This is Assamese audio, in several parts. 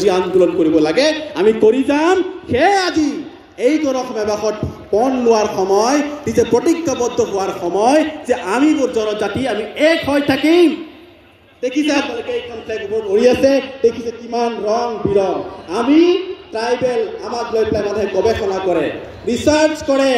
যি আন্দোলন কৰিব লাগে আমি কৰি যাম। সেয়ে আজি এই গণসমাৱেশত পণ লোৱাৰ সময়, নিজে প্ৰতিজ্ঞাবদ্ধ হোৱাৰ সময় যে আমি জনজাতি আমি এক হৈ থাকিম। দেখিছে আপোনালোকে এইখন ফ্লেগ ওপৰত উৰি আছে, দেখিছে কিমান ৰং বিৰং। আমি ট্ৰাইবেল, আমাক লৈ পেলাই মানুহে গৱেষণা কৰে, ৰিচাৰ্চ কৰে।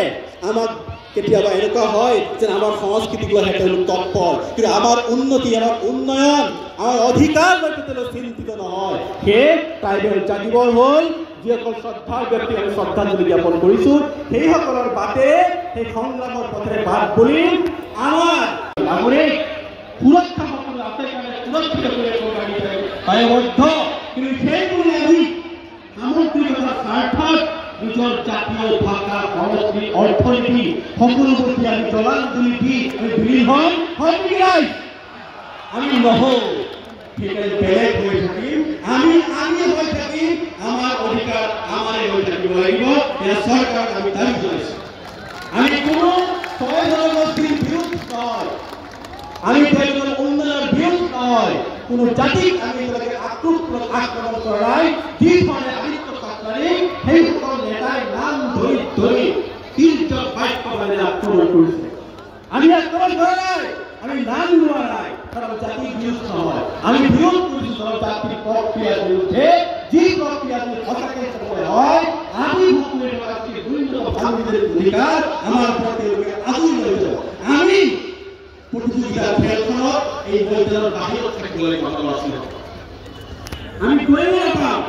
আমাক কেতিয়াবা এনেকুৱা হয় যে আমাৰ সংস্কৃতিক লৈ তেওঁলোক তৎপৰ, কিন্তু আমাৰ উন্নতি, আমাৰ উন্নয়ন, আমাৰ অধিকাৰ লৈ তেওঁলোক চিন্তিত নহয়। সেয়ে ট্ৰাইবেল জাগিবৰ হ'ল, যিসকল শ্ৰদ্ধাৰ ব্যক্তি আমি শ্ৰদ্ধাঞ্জলি জ্ঞাপন কৰিছোঁ, সেইসকলৰ বাটে, সেই সংগ্ৰামৰ পথেৰে বাট বুলি আমাৰ নাগৰিক সুৰক্ষা সকলো আছে কাৰণে সুৰক্ষিত কৰি দায়বদ্ধ। কিন্তু সেইবোৰে আমি সামগ্ৰিকতাৰ স্বাৰ্থত নিজৰ জাতীয় ভাষা, সংস্কৃতি, অৰ্থনীতি সকলোবোৰ আমি জলাঞ্জলি দি আমি বিলীন হম নেকি ৰাইজ? আমি নহওঁ। সেইকাৰণে বেলেগ হৈ থাকিম, আমি হৈ থাকিম। আমাৰ অধিকাৰ আমাৰে হৈ থাকিব লাগিব। এয়া চৰকাৰক আমি দাবী জনাইছোঁ। আমি কোনো ছয় জনগোষ্ঠীৰ বিৰোধ নহয়, আমি তেওঁলোকৰ উন্নয়নৰ বিৰোধ নহয়, কোনো জাতিক আমি এতিয়ালৈকে আক্ৰমণ কৰা নাই। যি ধৰণে আদিত্য ঠাকৰে সেইসকল নেতাই নাম ধৰি ধৰি তিনিজন বাক্যবাণী আক্ৰমণ কৰিছে। আমি আক্ৰমণ কৰা নাই, আমি নাম লোৱা নাই, কাৰণ জাতিৰ বিৰোধ নহয়। আমি বিৰোধ কৰিছোঁ জনজাতিৰ প্ৰক্ৰিয়াৰ বিৰুদ্ধে, যি প্ৰক্ৰিয়া সঁচাকৈ চবৰে হয়। আমি অধিকাৰ আমাৰ ওপৰত তেওঁলোকে আঁচনি লৈ যাব। আমি প্ৰতিযোগিতাৰ খেলখনত এই ময়দানৰ বাহিৰত থাকিব লাগিব। আমি কৰিব নাপাওঁ।